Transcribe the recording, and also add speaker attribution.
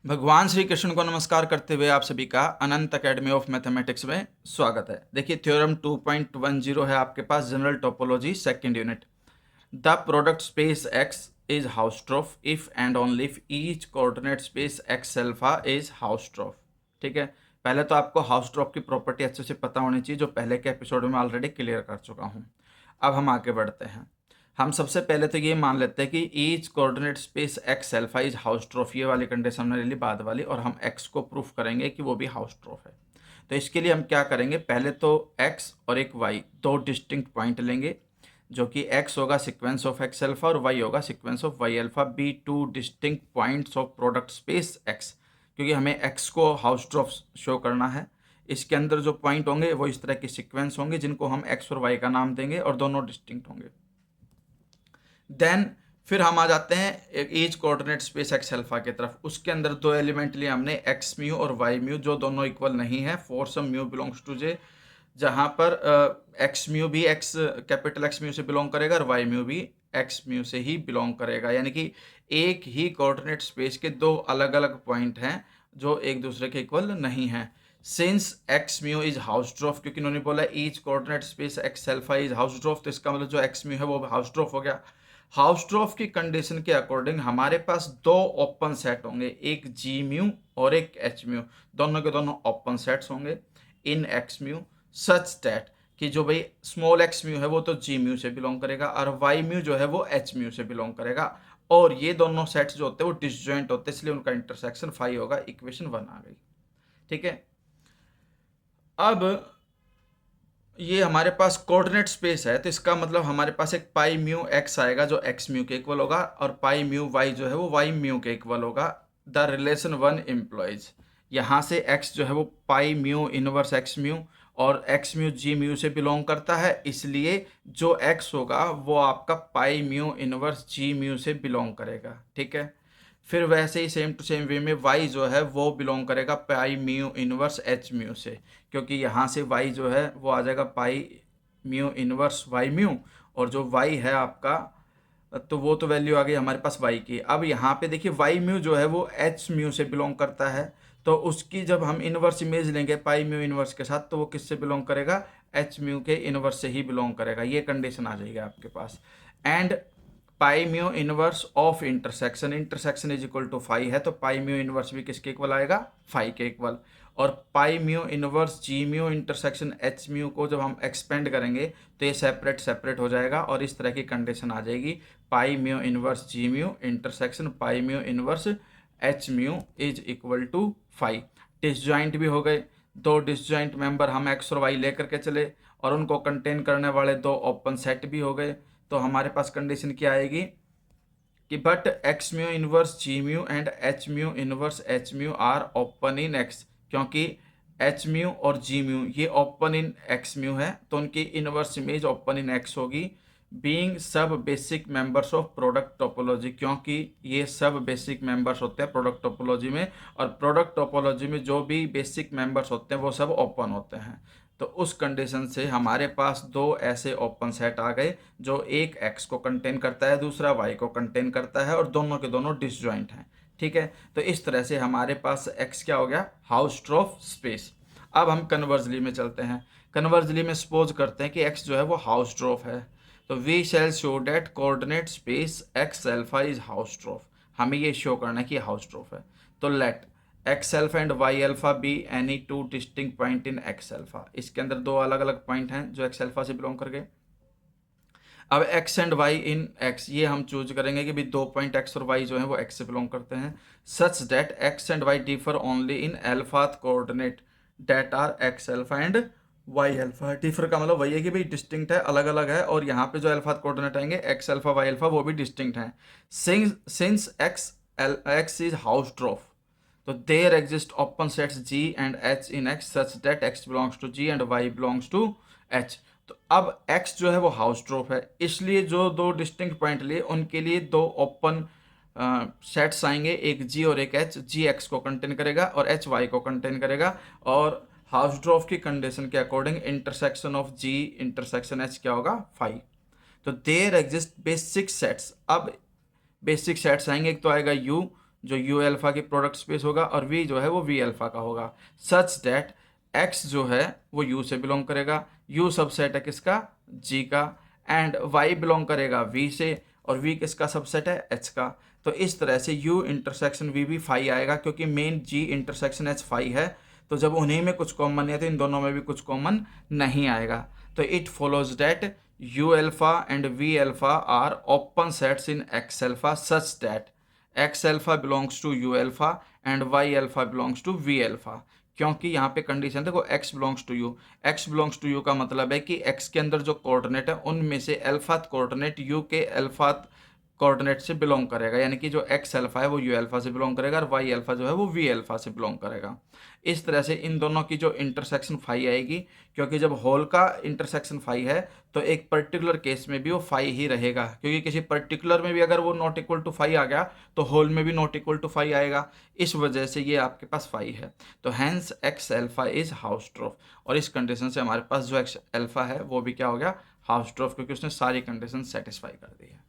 Speaker 1: भगवान श्री कृष्ण को नमस्कार करते हुए आप सभी का अनंत एकेडमी ऑफ मैथमेटिक्स में स्वागत है। देखिए थ्योरम 2.10 है आपके पास, general topology second unit. The product space x is Hausdorff if and only if each coordinate space x alpha is Hausdorff. ठीक है, पहले तो आपको हाउसट्रोफ की प्रॉपर्टी अच्छे से पता होनी चाहिए, जो पहले के एपिसोड में ऑलरेडी क्लियर कर चुका हूँ। अब हम आगे बढ़ते हैं। हम सबसे पहले तो ये मान लेते हैं कि each coordinate space x alpha is Hausdorff, ये वाली कंडीशन हमने ले ली बाद वाली, और हम एक्स को प्रूफ करेंगे कि वो भी हाउसट्रोफ है। तो इसके लिए हम क्या करेंगे, पहले तो एक्स और एक वाई दो डिस्टिंक्ट पॉइंट लेंगे, जो कि एक्स होगा सीक्वेंस ऑफ एक्स अल्फा और वाई होगा sequence of Y alpha, be two distinct points of product space X, क्योंकि हमें एक्स को हाउसट्रोफ शो करना है। इसके अंदर जो पॉइंट होंगे वो इस तरह के सीक्वेंस होंगे, जिनको हम एक्स और वाई का नाम देंगे, और दोनों डिस्टिंक्ट होंगे। देन फिर हम आ जाते हैं each coordinate space x alpha की तरफ। उसके अंदर दो एलिमेंट लिए हमने, एक्स म्यू और वाई म्यू, जो दोनों इक्वल नहीं है। For some mu belongs to j, जहाँ पर एक्स म्यू भी एक्स कैपिटल एक्स म्यू से बिलोंग करेगा और वाई म्यू भी एक्स म्यू से ही बिलोंग करेगा, यानी कि एक ही कोऑर्डिनेट स्पेस के दो अलग अलग पॉइंट हैं जो एक दूसरे के इक्वल नहीं हैं। Since x mu is Hausdorff, क्योंकि इन्होंने बोला each coordinate space x alpha is Hausdorff, तो इसका मतलब जो एक्स म्यू है वो हाउसट्रोफ हो गया। हाउसट्रोफ की कंडीशन के अकॉर्डिंग हमारे पास दो ओपन सेट होंगे, एक जी म्यू और एक एच म्यू, दोनों के दोनों ओपन सेट्स होंगे इन एक्स म्यू, सच दैट कि जो भाई स्मॉल एक्स म्यू है वो तो जी म्यू से बिलोंग करेगा, और वाई म्यू जो है वो एच म्यू से बिलोंग करेगा, और ये दोनों सेट्स जो होते हैं वो डिसजॉइंट होते हैं, इसलिए उनका इंटरसेक्शन फाई होगा। इक्वेशन 1 आ गई। ठीक है, अब ये हमारे पास कोऑर्डिनेट स्पेस है, तो इसका मतलब हमारे पास एक पाई म्यू एक्स आएगा जो एक्स म्यू के इक्वल होगा, और पाई म्यू वाई जो है वो वाई म्यू के इक्वल होगा। द रिलेशन 1 इम्प्लॉइज, यहाँ से एक्स जो है वो पाई म्यू इनवर्स एक्स म्यू, और एक्स म्यू जी म्यू से बिलोंग करता है, इसलिए जो एक्स होगा वो आपका पाई म्यू इनवर्स जी म्यू से बिलोंग करेगा। ठीक है, फिर वैसे ही सेम टू सेम वे में y जो है वो बिलोंग करेगा पाई म्यू इनवर्स एच म्यू से, क्योंकि यहाँ से y जो है वो आ जाएगा pi mu inverse Y mu, और जो y है आपका, तो वो तो वैल्यू आ गई हमारे पास y की। अब यहाँ पे देखिए वाई म्यू जो है वो एच म्यू से बिलोंग करता है, तो उसकी जब हम इनवर्स इमेज लेंगे पाई म्यू इनवर्स के साथ, तो वो किससे बिलोंग करेगा, एच म्यू के इनवर्स से ही बिलोंग करेगा। ये कंडीशन आ जाएगी आपके पास। And pi mu inverse of intersection, intersection is equal to phi है, तो पाई म्यू इनवर्स भी किसके इक्वल आएगा, फाई के इक्वल। और पाई mu inverse G mu intersection H mu को जब हम एक्सपेंड करेंगे तो ये सेपरेट सेपरेट हो जाएगा, और इस तरह की कंडीशन आ जाएगी, pi mu inverse G mu intersection pi mu inverse H mu is equal to phi. Disjoint भी हो गए, दो डिसजॉइंट मेंबर हम एक्स और वाई लेकर के चले, और उनको कंटेन करने वाले दो ओपन सेट भी हो गए। तो हमारे पास कंडीशन क्या आएगी कि but X mu inverse G mu and H mu inverse H mu are open in X, क्योंकि एच म्यू और जी म्यू ये ओपन इन एक्स म्यू है, तो उनकी inverse image open in X होगी। बीइंग सब basic members of product topology, क्योंकि ये सब बेसिक मेंबर्स होते हैं प्रोडक्ट टोपोलॉजी में, और प्रोडक्ट टोपोलॉजी में जो भी बेसिक मेंबर्स होते हैं वो सब ओपन होते हैं। तो उस कंडीशन से हमारे पास दो ऐसे ओपन सेट आ गए, जो एक एक्स को कंटेन करता है, दूसरा वाई को कंटेन करता है, और दोनों के दोनों डिसजॉइंट हैं। ठीक है, तो इस तरह से हमारे पास एक्स क्या हो गया, हाउसट्रोफ स्पेस। अब हम कन्वर्जली में चलते हैं। कन्वर्जली में सपोज करते हैं कि एक्स जो है वो हाउसट्रोफ है, तो we shall show that coordinate space x alpha is Hausdorff. हमें ये शो करना है कि हाउसट्रोफ है, तो let x alpha and Y alpha be any two distinct point in x alpha. इसके अंदर दो अलग अलग पॉइंट हैं जो एक्स अल्फा से बिलोंग कर गए। अब X and Y in X, ये हम चूज करेंगे कि भी दो पॉइंट एक्स और वाई जो है वो एक्स से बिलोंग करते हैं, such that x and y differ only in alpha th coordinate that are x alpha and Y alpha. Differ का मतलब वही है कि भाई डिस्टिंक्ट है, अलग अलग है, और यहाँ पे जो अल्फात कोऑर्डिनेट आएंगे एक्स अल्फा वाई अल्फा वो भी डिस्टिंक्ट हैं। सिंस एक्स इज हाउसट्रोफ, तो there exist open sets G and H in X such that X belongs to G and Y belongs to H। तो अब X जो है वो हाउसट्रोफ है, इसलिए जो दो डिस्टिंक्ट पॉइंट लिए उनके लिए दो ओपन सेट्स आएंगे, एक G और एक H। G X को कंटेन करेगा और H Y को कंटेन करेगा, और हाउसट्रोफ की कंडीशन के according intersection of G intersection H क्या होगा, फाई। तो देयर एग्जिस्ट बेसिक सेट्स। अब बेसिक सेट्स आएंगे, एक तो आएगा U जो यू अल्फा की प्रोडक्ट स्पेस होगा और वी जो है वो वी अल्फा का होगा, सच दैट एक्स जो है वो यू से बिलोंग करेगा, यू सबसेट है किसका, जी का, एंड वाई बिलोंग करेगा वी से, और वी किसका सबसेट है, एच का। तो इस तरह से यू इंटरसेक्शन वी भी फाई आएगा, क्योंकि मेन जी इंटरसेक्शन एच फाई है, तो जब उन्हीं में कुछ कॉमन है तो इन दोनों में भी कुछ कॉमन नहीं आएगा। तो it follows that U alpha and V alpha are open sets in x alpha such that X alpha belongs to U alpha and Y alpha belongs to V alpha. क्योंकि यहाँ पे कंडीशन देखो, x belongs to U, x belongs to U का मतलब है कि x के अंदर जो कोऑर्डिनेट है उनमें से अल्फात कोऑर्डिनेट u के अल्फात कोऑर्डिनेट से बिलोंग करेगा, यानी कि जो x अल्फा है वो u अल्फा से बिलोंग करेगा और y अल्फा जो है वो v अल्फा से बिलोंग करेगा। इस तरह से इन दोनों की जो इंटरसेक्शन फाई आएगी, क्योंकि जब होल का इंटरसेक्शन फाई है तो एक पर्टिकुलर केस में भी वो फाई ही रहेगा, क्योंकि किसी पर्टिकुलर में भी अगर वो नॉट इक्वल टू फाई आ गया तो होल में भी नॉट इक्वल टू फाई आएगा, इस वजह से ये आपके पास फाई है। तो हैंस एक्स अल्फा इज हाउसट्रोफ, और इस कंडीशन से हमारे पास जो एक्स अल्फा है वो भी क्या हो गया, हाउसट्रोफ, क्योंकि उसने सारी कंडीशन सेटिस्फाई कर दी है।